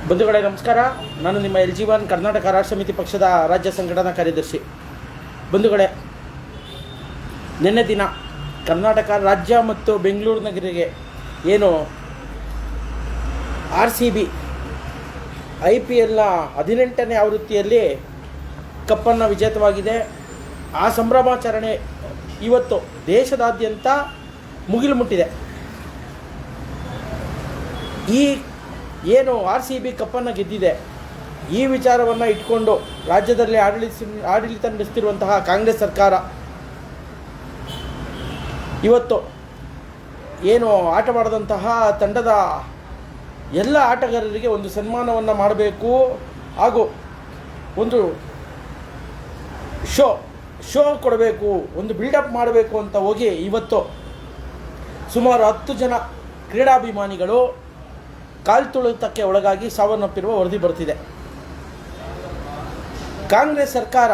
ಬಂಧುಗಳೇ ನಮಸ್ಕಾರ. ನಾನು ನಿಮ್ಮ LG1 ಕರ್ನಾಟಕ ರಾಷ್ಟ್ರ ಸಮಿತಿ ಪಕ್ಷದ ರಾಜ್ಯ ಸಂಘಟನಾ ಕಾರ್ಯದರ್ಶಿ. ಬಂಧುಗಳೇ, ನಿನ್ನೆ ದಿನ ಕರ್ನಾಟಕ ರಾಜ್ಯ ಮತ್ತು ಬೆಂಗಳೂರು ನಗರಿಗೆ ಏನು RCB IPLನ 18ನೇ ಆವೃತ್ತಿಯಲ್ಲಿ ಕಪ್ಪನ್ನು ವಿಜೇತವಾಗಿದೆ. ಆ ಸಂಭ್ರಮಾಚರಣೆ ಇವತ್ತು ದೇಶದಾದ್ಯಂತ ಮುಗಿಲು ಮುಟ್ಟಿದೆ. ಈ ಏನು RCB ಕಪ್ಪನ್ನು ಗೆದ್ದಿದೆ, ಈ ವಿಚಾರವನ್ನು ಇಟ್ಕೊಂಡು ರಾಜ್ಯದಲ್ಲಿ ಆಡಳಿತ ನಡೆಸ್ತಿರುವಂತಹ ಕಾಂಗ್ರೆಸ್ ಸರ್ಕಾರ ಇವತ್ತು ಏನು ಆಟವಾಡಿದಂತಹ ತಂಡದ ಎಲ್ಲ ಆಟಗಾರರಿಗೆ ಒಂದು ಸನ್ಮಾನವನ್ನು ಮಾಡಬೇಕು ಹಾಗೂ ಒಂದು ಶೋ ಕೊಡಬೇಕು, ಒಂದು ಬಿಲ್ಡಪ್ ಮಾಡಬೇಕು ಅಂತ ಹೋಗಿ ಇವತ್ತು ಸುಮಾರು 10 ಜನ ಕ್ರೀಡಾಭಿಮಾನಿಗಳು ಕಾಲ್ತುಳಿತಕ್ಕೆ ಒಳಗಾಗಿ ಸಾವನ್ನಪ್ಪಿರುವ ವರದಿ ಬರ್ತಿದೆ. ಕಾಂಗ್ರೆಸ್ ಸರ್ಕಾರ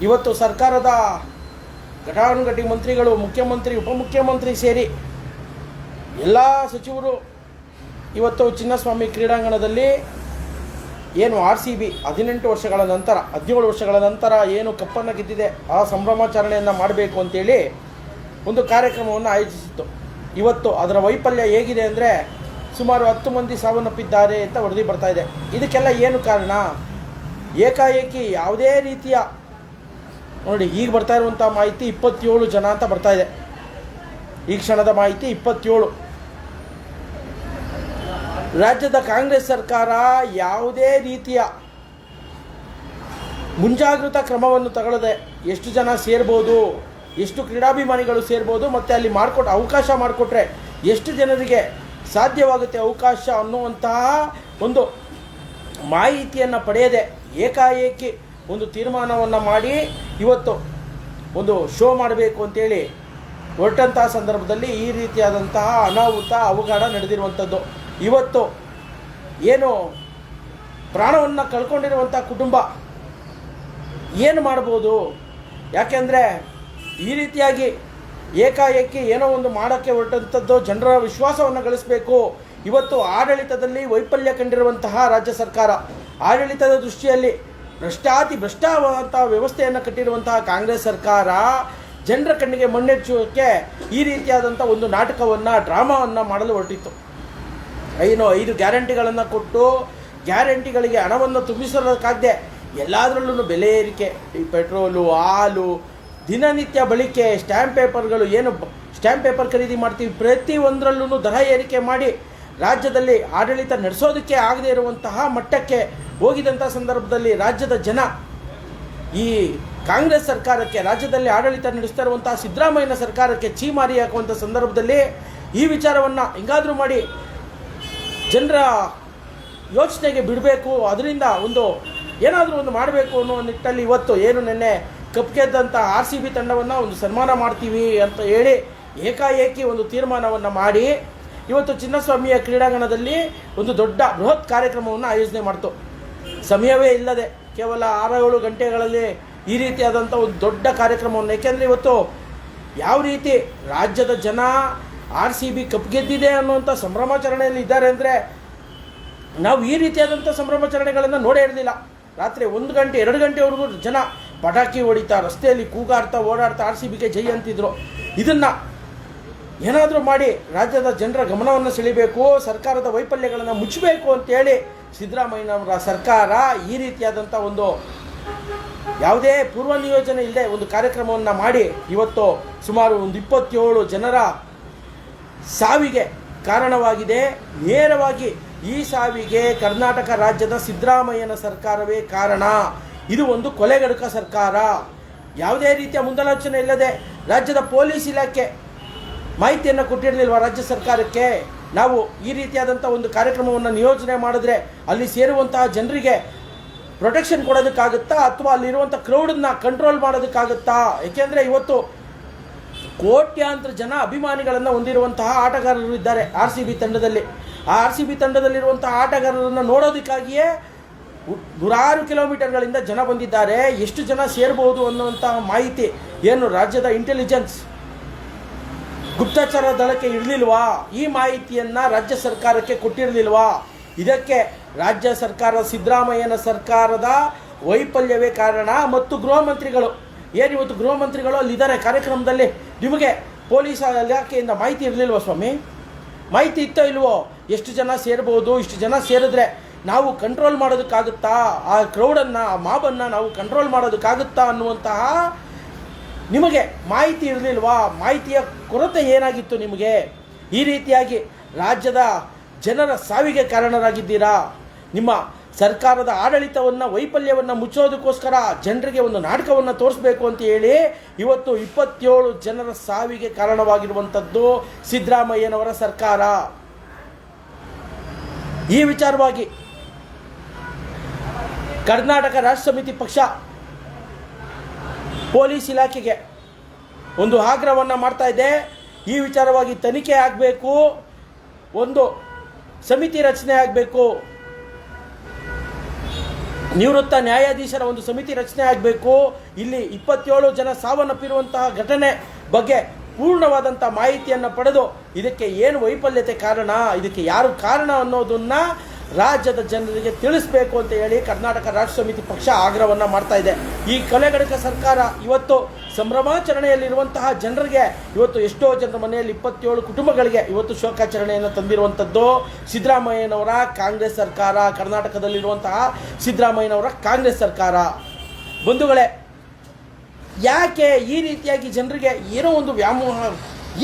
ಇವತ್ತು ಸರ್ಕಾರದ ಘಟಾನುಘಟಿ ಮಂತ್ರಿಗಳು, ಮುಖ್ಯಮಂತ್ರಿ, ಉಪಮುಖ್ಯಮಂತ್ರಿ ಸೇರಿ ಎಲ್ಲ ಸಚಿವರು ಇವತ್ತು ಚಿನ್ನಸ್ವಾಮಿ ಕ್ರೀಡಾಂಗಣದಲ್ಲಿ ಏನು RCB 17 ವರ್ಷಗಳ ನಂತರ ಏನು ಕಪ್ಪನ್ನು ಗೆದ್ದಿದೆ ಆ ಸಂಭ್ರಮಾಚರಣೆಯನ್ನು ಮಾಡಬೇಕು ಅಂತೇಳಿ ಒಂದು ಕಾರ್ಯಕ್ರಮವನ್ನು ಆಯೋಜಿಸಿತ್ತು. ಇವತ್ತು ಅದರ ವೈಫಲ್ಯ ಹೇಗಿದೆ ಅಂದರೆ ಸುಮಾರು 10 ಮಂದಿ ಸಾವನ್ನಪ್ಪಿದ್ದಾರೆ ಅಂತ ವರದಿ ಬರ್ತಾ ಇದೆ. ಇದಕ್ಕೆಲ್ಲ ಏನು ಕಾರಣ? ಏಕಾಏಕಿ ಯಾವುದೇ ರೀತಿಯ ನೋಡಿ, ಈಗ ಬರ್ತಾ ಇರುವಂಥ ಮಾಹಿತಿ 27 ಜನ ಅಂತ ಬರ್ತಾ ಇದೆ. ಈ ಕ್ಷಣದ ಮಾಹಿತಿ 27. ರಾಜ್ಯದ ಕಾಂಗ್ರೆಸ್ ಸರ್ಕಾರ ಯಾವುದೇ ರೀತಿಯ ಮುಂಜಾಗ್ರತಾ ಕ್ರಮವನ್ನು ತಗೊಳ್ಳದೆ ಎಷ್ಟು ಜನ ಸೇರ್ಬೋದು, ಎಷ್ಟು ಕ್ರೀಡಾಭಿಮಾನಿಗಳು ಸೇರ್ಬೋದು, ಮತ್ತು ಅಲ್ಲಿ ಅವಕಾಶ ಮಾಡಿಕೊಟ್ರೆ ಎಷ್ಟು ಜನರಿಗೆ ಸಾಧ್ಯವಾಗುತ್ತೆ ಅವಕಾಶ ಅನ್ನುವಂತಹ ಒಂದು ಮಾಹಿತಿಯನ್ನು ಪಡೆಯದೆ ಏಕಾಏಕಿ ಒಂದು ತೀರ್ಮಾನವನ್ನು ಮಾಡಿ ಇವತ್ತು ಒಂದು ಶೋ ಮಾಡಬೇಕು ಅಂತೇಳಿ ಹೊರಟಂತಹ ಸಂದರ್ಭದಲ್ಲಿ ಈ ರೀತಿಯಾದಂತಹ ಅನಾಹುತ ಅವಘಡ ನಡೆದಿರುವಂಥದ್ದು. ಇವತ್ತು ಏನು ಪ್ರಾಣವನ್ನು ಕಳ್ಕೊಂಡಿರುವಂಥ ಕುಟುಂಬ ಏನು ಮಾಡ್ಬೋದು? ಯಾಕೆಂದರೆ ಈ ರೀತಿಯಾಗಿ ಏಕಾಏಕಿ ಏನೋ ಒಂದು ಮಾಡೋಕ್ಕೆ ಹೊರಟಂಥದ್ದು ಜನರ ವಿಶ್ವಾಸವನ್ನು ಗಳಿಸಬೇಕು. ಇವತ್ತು ಆಡಳಿತದಲ್ಲಿ ವೈಫಲ್ಯ ಕಂಡಿರುವಂತಹ ರಾಜ್ಯ ಸರ್ಕಾರ, ಆಡಳಿತದ ದೃಷ್ಟಿಯಲ್ಲಿ ಭ್ರಷ್ಟವಾದಂಥ ವ್ಯವಸ್ಥೆಯನ್ನು ಕಟ್ಟಿರುವಂತಹ ಕಾಂಗ್ರೆಸ್ ಸರ್ಕಾರ ಜನರ ಕಣ್ಣಿಗೆ ಮಣ್ಣೆಚ್ಚುವಕ್ಕೆ ಈ ರೀತಿಯಾದಂಥ ಒಂದು ಡ್ರಾಮಾವನ್ನು ಮಾಡಲು ಹೊರಟಿತ್ತು. 5 ಗ್ಯಾರಂಟಿಗಳನ್ನು ಕೊಟ್ಟು ಗ್ಯಾರಂಟಿಗಳಿಗೆ ಹಣವನ್ನು ತುಂಬಿಸೋದಕ್ಕಾಗದೆ ಎಲ್ಲದರಲ್ಲೂ ಬೆಲೆ ಏರಿಕೆ, ಈ ಪೆಟ್ರೋಲು, ಹಾಲು, ದಿನನಿತ್ಯ ಬಳಕೆ, ಸ್ಟ್ಯಾಂಪ್ ಪೇಪರ್ ಖರೀದಿ ಮಾಡ್ತೀವಿ, ಪ್ರತಿಯೊಂದರಲ್ಲೂ ದರ ಏರಿಕೆ ಮಾಡಿ ರಾಜ್ಯದಲ್ಲಿ ಆಡಳಿತ ನಡೆಸೋದಕ್ಕೆ ಆಗದೇ ಇರುವಂತಹ ಮಟ್ಟಕ್ಕೆ ಹೋಗಿದಂಥ ಸಂದರ್ಭದಲ್ಲಿ ರಾಜ್ಯದ ಜನ ಈ ಕಾಂಗ್ರೆಸ್ ಸರ್ಕಾರಕ್ಕೆ, ರಾಜ್ಯದಲ್ಲಿ ಆಡಳಿತ ನಡೆಸ್ತಾ ಇರುವಂತಹ ಸಿದ್ದರಾಮಯ್ಯನ ಸರ್ಕಾರಕ್ಕೆ ಛೀಮಾರಿ ಹಾಕುವಂಥ ಸಂದರ್ಭದಲ್ಲಿ ಈ ವಿಚಾರವನ್ನು ಹೆಂಗಾದರೂ ಮಾಡಿ ಜನರ ಯೋಚನೆಗೆ ಬಿಡಬೇಕು, ಅದರಿಂದ ಏನಾದರೂ ಒಂದು ಮಾಡಬೇಕು ಅನ್ನೋ ನಿಟ್ಟಲ್ಲಿ ಇವತ್ತು ಏನು ನಿನ್ನೆ ಕಪ್ ಗೆದ್ದಂಥ RCB ತಂಡವನ್ನು ಒಂದು ಸನ್ಮಾನ ಮಾಡ್ತೀವಿ ಅಂತ ಹೇಳಿ ಏಕಾಏಕಿ ಒಂದು ತೀರ್ಮಾನವನ್ನು ಮಾಡಿ ಇವತ್ತು ಚಿನ್ನಸ್ವಾಮಿಯ ಕ್ರೀಡಾಂಗಣದಲ್ಲಿ ಒಂದು ದೊಡ್ಡ ಬೃಹತ್ ಕಾರ್ಯಕ್ರಮವನ್ನು ಆಯೋಜನೆ ಮಾಡ್ತು. ಸಮಯವೇ ಇಲ್ಲದೆ ಕೇವಲ 6-7 ಗಂಟೆಗಳಲ್ಲಿ ಈ ರೀತಿಯಾದಂಥ ಒಂದು ದೊಡ್ಡ ಕಾರ್ಯಕ್ರಮವನ್ನು, ಏಕೆಂದರೆ ಇವತ್ತು ಯಾವ ರೀತಿ ರಾಜ್ಯದ ಜನ RCB ಕಪ್ ಗೆದ್ದಿದೆ ಅನ್ನುವಂಥ ಸಂಭ್ರಮಾಚರಣೆಯಲ್ಲಿ ಇದ್ದಾರೆ ಅಂದರೆ ನಾವು ಈ ರೀತಿಯಾದಂಥ ಸಂಭ್ರಮಾಚರಣೆಗಳನ್ನು ನೋಡೇ ಇರಲಿಲ್ಲ. ರಾತ್ರಿ 1 ಗಂಟೆ 2 ಗಂಟೆವರೆಗೂ ಜನ ಪಟಾಕಿ ಹೊಡಿತಾ, ರಸ್ತೆಯಲ್ಲಿ ಕೂಗಾಡ್ತಾ ಓಡಾಡ್ತಾ RCBಗೆ ಜೈ ಅಂತಿದ್ರು. ಇದನ್ನು ಏನಾದರೂ ಮಾಡಿ ರಾಜ್ಯದ ಜನರ ಗಮನವನ್ನು ಸೆಳೆಯಬೇಕು, ಸರ್ಕಾರದ ವೈಫಲ್ಯಗಳನ್ನು ಮುಚ್ಚಬೇಕು ಅಂತೇಳಿ ಸಿದ್ದರಾಮಯ್ಯನವರ ಸರ್ಕಾರ ಈ ರೀತಿಯಾದಂಥ ಒಂದು ಯಾವುದೇ ಪೂರ್ವ ನಿಯೋಜನೆ ಇಲ್ಲದೆ ಒಂದು ಕಾರ್ಯಕ್ರಮವನ್ನು ಮಾಡಿ ಇವತ್ತು ಸುಮಾರು 27 ಜನರ ಸಾವಿಗೆ ಕಾರಣವಾಗಿದೆ. ನೇರವಾಗಿ ಈ ಸಾವಿಗೆ ಕರ್ನಾಟಕ ರಾಜ್ಯದ ಸಿದ್ದರಾಮಯ್ಯನ ಸರ್ಕಾರವೇ ಕಾರಣ. ಇದು ಒಂದು ಕೊಲೆಗಡುಕ ಸರ್ಕಾರ. ಯಾವುದೇ ರೀತಿಯ ಮುಂದಾಲೋಚನೆ ಇಲ್ಲದೆ ರಾಜ್ಯದ ಪೊಲೀಸ್ ಇಲಾಖೆ ಮಾಹಿತಿಯನ್ನು ಕೊಟ್ಟಿರಲಿಲ್ವ ರಾಜ್ಯ ಸರ್ಕಾರಕ್ಕೆ? ನಾವು ಈ ರೀತಿಯಾದಂಥ ಒಂದು ಕಾರ್ಯಕ್ರಮವನ್ನು ನಿಯೋಜನೆ ಮಾಡಿದ್ರೆ ಅಲ್ಲಿ ಸೇರುವಂತಹ ಜನರಿಗೆ ಪ್ರೊಟೆಕ್ಷನ್ ಕೊಡೋದಕ್ಕಾಗುತ್ತಾ, ಅಥವಾ ಅಲ್ಲಿರುವಂಥ ಕ್ರೌಡನ್ನು ಕಂಟ್ರೋಲ್ ಮಾಡೋದಕ್ಕಾಗುತ್ತಾ? ಏಕೆಂದರೆ ಇವತ್ತು ಕೋಟ್ಯಾಂತರ ಜನ ಅಭಿಮಾನಿಗಳನ್ನು ಹೊಂದಿರುವಂತಹ ಆಟಗಾರರು ಇದ್ದಾರೆ RCB ತಂಡದಲ್ಲಿ. ಆ RCB ತಂಡದಲ್ಲಿರುವಂಥ ಆಟಗಾರರನ್ನು ನೋಡೋದಕ್ಕಾಗಿಯೇ 100 ಕಿಲೋಮೀಟರ್ಗಳಿಂದ ಜನ ಬಂದಿದ್ದಾರೆ. ಎಷ್ಟು ಜನ ಸೇರ್ಬೋದು ಅನ್ನುವಂತಹ ಮಾಹಿತಿ ಏನು ರಾಜ್ಯದ ಇಂಟೆಲಿಜೆನ್ಸ್ ಗುಪ್ತಚರ ದಳಕ್ಕೆ ಇರಲಿಲ್ವಾ? ಈ ಮಾಹಿತಿಯನ್ನು ರಾಜ್ಯ ಸರ್ಕಾರಕ್ಕೆ ಕೊಟ್ಟಿರಲಿಲ್ವಾ? ಇದಕ್ಕೆ ರಾಜ್ಯ ಸರ್ಕಾರ ಸಿದ್ದರಾಮಯ್ಯನ ಸರ್ಕಾರದ ವೈಫಲ್ಯವೇ ಕಾರಣ. ಮತ್ತು ಗೃಹ ಮಂತ್ರಿಗಳು ಏನು ಇವತ್ತು ಗೃಹ ಮಂತ್ರಿಗಳು ಅಲ್ಲಿದ್ದಾರೆ ಕಾರ್ಯಕ್ರಮದಲ್ಲಿ, ನಿಮಗೆ ಪೊಲೀಸ್ ಇಲಾಖೆಯಿಂದ ಮಾಹಿತಿ ಇರಲಿಲ್ವ ಸ್ವಾಮಿ? ಮಾಹಿತಿ ಇತ್ತೋ ಇಲ್ವೋ? ಎಷ್ಟು ಜನ ಸೇರ್ಬೋದು, ಇಷ್ಟು ಜನ ಸೇರಿದ್ರೆ ನಾವು ಕಂಟ್ರೋಲ್ ಮಾಡೋದಕ್ಕಾಗುತ್ತಾ, ಆ ಕ್ರೌಡನ್ನು, ಆ ಮಾಬನ್ನು ನಾವು ಕಂಟ್ರೋಲ್ ಮಾಡೋದಕ್ಕಾಗುತ್ತಾ ಅನ್ನುವಂತಹ ನಿಮಗೆ ಮಾಹಿತಿ ಇರಲಿಲ್ವಾ? ಮಾಹಿತಿಯ ಕೊರತೆ ಏನಾಗಿತ್ತು ನಿಮಗೆ? ಈ ರೀತಿಯಾಗಿ ರಾಜ್ಯದ ಜನರ ಸಾವಿಗೆ ಕಾರಣರಾಗಿದ್ದೀರಾ. ನಿಮ್ಮ ಸರ್ಕಾರದ ಆಡಳಿತವನ್ನು, ವೈಫಲ್ಯವನ್ನು ಮುಚ್ಚೋದಕ್ಕೋಸ್ಕರ ಜನರಿಗೆ ಒಂದು ನಾಟಕವನ್ನು ತೋರಿಸ್ಬೇಕು ಅಂತ ಹೇಳಿ ಇವತ್ತು 27 ಜನರ ಸಾವಿಗೆ ಕಾರಣವಾಗಿರುವಂಥದ್ದು ಸಿದ್ದರಾಮಯ್ಯನವರ ಸರ್ಕಾರ. ಈ ವಿಚಾರವಾಗಿ ಕರ್ನಾಟಕ ರಾಷ್ಟ್ರ ಸಮಿತಿ ಪಕ್ಷ ಪೊಲೀಸ್ ಇಲಾಖೆಗೆ ಒಂದು ಆಗ್ರಹವನ್ನು ಮಾಡ್ತಾ ಇದೆ. ಈ ವಿಚಾರವಾಗಿ ತನಿಖೆ ಆಗಬೇಕು, ಒಂದು ಸಮಿತಿ ರಚನೆ ಆಗಬೇಕು, ನಿವೃತ್ತ ನ್ಯಾಯಾಧೀಶರ ಒಂದು ಸಮಿತಿ ರಚನೆ ಆಗಬೇಕು. ಇಲ್ಲಿ 27 ಜನ ಸಾವನ್ನಪ್ಪಿರುವಂತಹ ಘಟನೆ ಬಗ್ಗೆ ಪೂರ್ಣವಾದಂಥ ಮಾಹಿತಿಯನ್ನು ಪಡೆದು ಇದಕ್ಕೆ ಏನು ವೈಫಲ್ಯತೆ ಕಾರಣ, ಇದಕ್ಕೆ ಯಾರು ಕಾರಣ ಅನ್ನೋದನ್ನು ರಾಜ್ಯದ ಜನರಿಗೆ ತಿಳಿಸಬೇಕು ಅಂತ ಹೇಳಿ ಕರ್ನಾಟಕ ರಾಷ್ಟ್ರ ಸಮಿತಿ ಪಕ್ಷ ಆಗ್ರಹವನ್ನು ಮಾಡ್ತಾ ಇದೆ. ಈ ಕೊಲೆಗಡಕ ಸರ್ಕಾರ ಇವತ್ತು ಸಂಭ್ರಮಾಚರಣೆಯಲ್ಲಿರುವಂತಹ ಜನರಿಗೆ, ಇವತ್ತು ಎಷ್ಟೋ ಜನರ ಮನೆಯಲ್ಲಿ 27 ಕುಟುಂಬಗಳಿಗೆ ಇವತ್ತು ಶೋಕಾಚರಣೆಯನ್ನು ತಂದಿರುವಂಥದ್ದು ಸಿದ್ದರಾಮಯ್ಯನವರ ಕಾಂಗ್ರೆಸ್ ಸರ್ಕಾರ, ಕರ್ನಾಟಕದಲ್ಲಿರುವಂತಹ ಸಿದ್ದರಾಮಯ್ಯನವರ ಕಾಂಗ್ರೆಸ್ ಸರ್ಕಾರ. ಬಂಧುಗಳೇ, ಯಾಕೆ ಈ ರೀತಿಯಾಗಿ ಜನರಿಗೆ ಏನೋ ಒಂದು ವ್ಯಾಮೋಹ,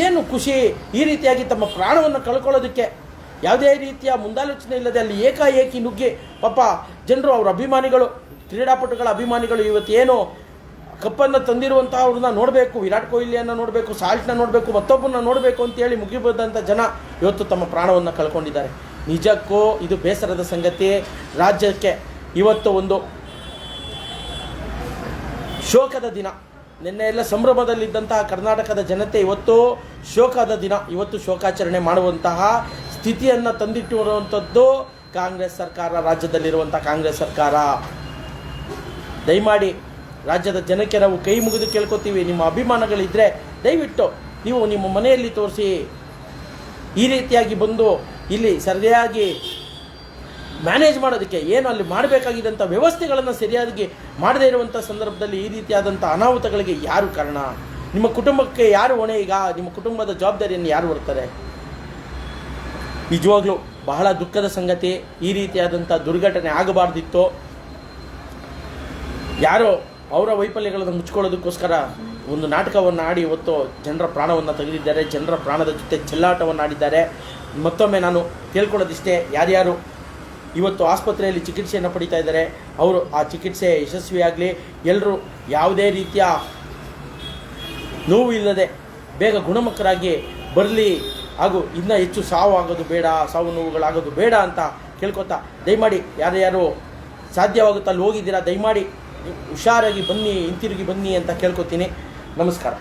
ಏನು ಖುಷಿ, ಈ ರೀತಿಯಾಗಿ ತಮ್ಮ ಪ್ರಾಣವನ್ನು ಕಳ್ಕೊಳ್ಳೋದಕ್ಕೆ ಯಾವುದೇ ರೀತಿಯ ಮುಂದಾಲೋಚನೆ ಇಲ್ಲದೆ ಅಲ್ಲಿ ಏಕಾಏಕಿ ನುಗ್ಗಿ ಪಾಪ ಜನರು, ಅವರ ಅಭಿಮಾನಿಗಳು, ಕ್ರೀಡಾಪಟುಗಳ ಅಭಿಮಾನಿಗಳು ಇವತ್ತೇನು ಕಪ್ಪನ್ನು ತಂದಿರುವಂತಹವ್ರನ್ನ ನೋಡಬೇಕು, ವಿರಾಟ್ ಕೊಹ್ಲಿಯನ್ನು ನೋಡಬೇಕು, ಸಾಲ್ಟ್ನ ನೋಡಬೇಕು, ಮತ್ತೊಬ್ಬರನ್ನ ನೋಡಬೇಕು ಅಂತೇಳಿ ಮುಗಿಬೋದಂಥ ಜನ ಇವತ್ತು ತಮ್ಮ ಪ್ರಾಣವನ್ನು ಕಳ್ಕೊಂಡಿದ್ದಾರೆ. ನಿಜಕ್ಕೂ ಇದು ಬೇಸರದ ಸಂಗತಿ. ರಾಜ್ಯಕ್ಕೆ ಇವತ್ತು ಒಂದು ಶೋಕದ ದಿನ. ನಿನ್ನೆ ಎಲ್ಲ ಸಂಭ್ರಮದಲ್ಲಿದ್ದಂತಹ ಕರ್ನಾಟಕದ ಜನತೆ ಇವತ್ತು ಶೋಕದ ದಿನ, ಇವತ್ತು ಶೋಕಾಚರಣೆ ಮಾಡುವಂತಹ ಸ್ಥಿತಿಯನ್ನು ತಂದಿಟ್ಟಿರುವಂಥದ್ದು ಕಾಂಗ್ರೆಸ್ ಸರ್ಕಾರ, ರಾಜ್ಯದಲ್ಲಿರುವಂಥ ಕಾಂಗ್ರೆಸ್ ಸರ್ಕಾರ. ದಯಮಾಡಿ ರಾಜ್ಯದ ಜನಕ್ಕೆ ನಾವು ಕೈ ಮುಗಿದು ಕೇಳ್ಕೊತೀವಿ, ನಿಮ್ಮ ಅಭಿಮಾನಗಳಿದ್ದರೆ ದಯವಿಟ್ಟು ನೀವು ನಿಮ್ಮ ಮನೆಯಲ್ಲಿ ತೋರಿಸಿ. ಈ ರೀತಿಯಾಗಿ ಬಂದು ಇಲ್ಲಿ ಸರಿಯಾಗಿ ಮ್ಯಾನೇಜ್ ಮಾಡೋದಕ್ಕೆ ಏನು ಅಲ್ಲಿ ಮಾಡಬೇಕಾಗಿದ್ದಂಥ ವ್ಯವಸ್ಥೆಗಳನ್ನು ಸರಿಯಾಗಿ ಮಾಡದೇ ಇರುವಂಥ ಸಂದರ್ಭದಲ್ಲಿ ಈ ರೀತಿಯಾದಂಥ ಅನಾಹುತಗಳಿಗೆ ಯಾರು ಕಾರಣ? ನಿಮ್ಮ ಕುಟುಂಬಕ್ಕೆ ಯಾರು ಹೊಣೆ? ಈಗ ನಿಮ್ಮ ಕುಟುಂಬದ ಜವಾಬ್ದಾರಿಯನ್ನು ಯಾರು ಹೊರ್ತಾರೆ? ನಿಜವಾಗ್ಲೂ ಬಹಳ ದುಃಖದ ಸಂಗತಿ. ಈ ರೀತಿಯಾದಂಥ ದುರ್ಘಟನೆ ಆಗಬಾರ್ದಿತ್ತು. ಯಾರೋ ಅವರ ವೈಫಲ್ಯಗಳನ್ನು ಮುಚ್ಕೊಳ್ಳೋದಕ್ಕೋಸ್ಕರ ಒಂದು ನಾಟಕವನ್ನು ಆಡಿ ಇವತ್ತು ಜನರ ಪ್ರಾಣವನ್ನು ತೆಗೆದಿದ್ದಾರೆ, ಜನರ ಪ್ರಾಣದ ಜೊತೆ ಚೆಲ್ಲಾಟವನ್ನು ಆಡಿದ್ದಾರೆ. ಮತ್ತೊಮ್ಮೆ ನಾನು ಕೇಳ್ಕೊಳ್ಳೋದಿಷ್ಟೇ, ಯಾರ್ಯಾರು ಇವತ್ತು ಆಸ್ಪತ್ರೆಯಲ್ಲಿ ಚಿಕಿತ್ಸೆಯನ್ನು ಪಡಿತಾ ಇದ್ದಾರೆ ಅವರು ಆ ಚಿಕಿತ್ಸೆ ಯಶಸ್ವಿಯಾಗಲಿ, ಎಲ್ಲರೂ ಯಾವುದೇ ರೀತಿಯ ನೋವು ಇಲ್ಲದೆ ಬೇಗ ಗುಣಮುಖರಾಗಿ ಬರಲಿ, ಹಾಗೂ ಇನ್ನೂ ಹೆಚ್ಚು ಸಾವು ನೋವುಗಳಾಗೋದು ಬೇಡ ಅಂತ ಕೇಳ್ಕೊತಾ, ದಯಮಾಡಿ ಯಾರ್ಯಾರು ಸಾಧ್ಯವಾಗುತ್ತಾ ಅಲ್ಲಿ ಹೋಗಿದ್ದೀರಾ ದಯಮಾಡಿ ಹುಷಾರಾಗಿ ಬನ್ನಿ, ಹಿಂತಿರುಗಿ ಬನ್ನಿ ಅಂತ ಕೇಳ್ಕೊತೀನಿ. ನಮಸ್ಕಾರ.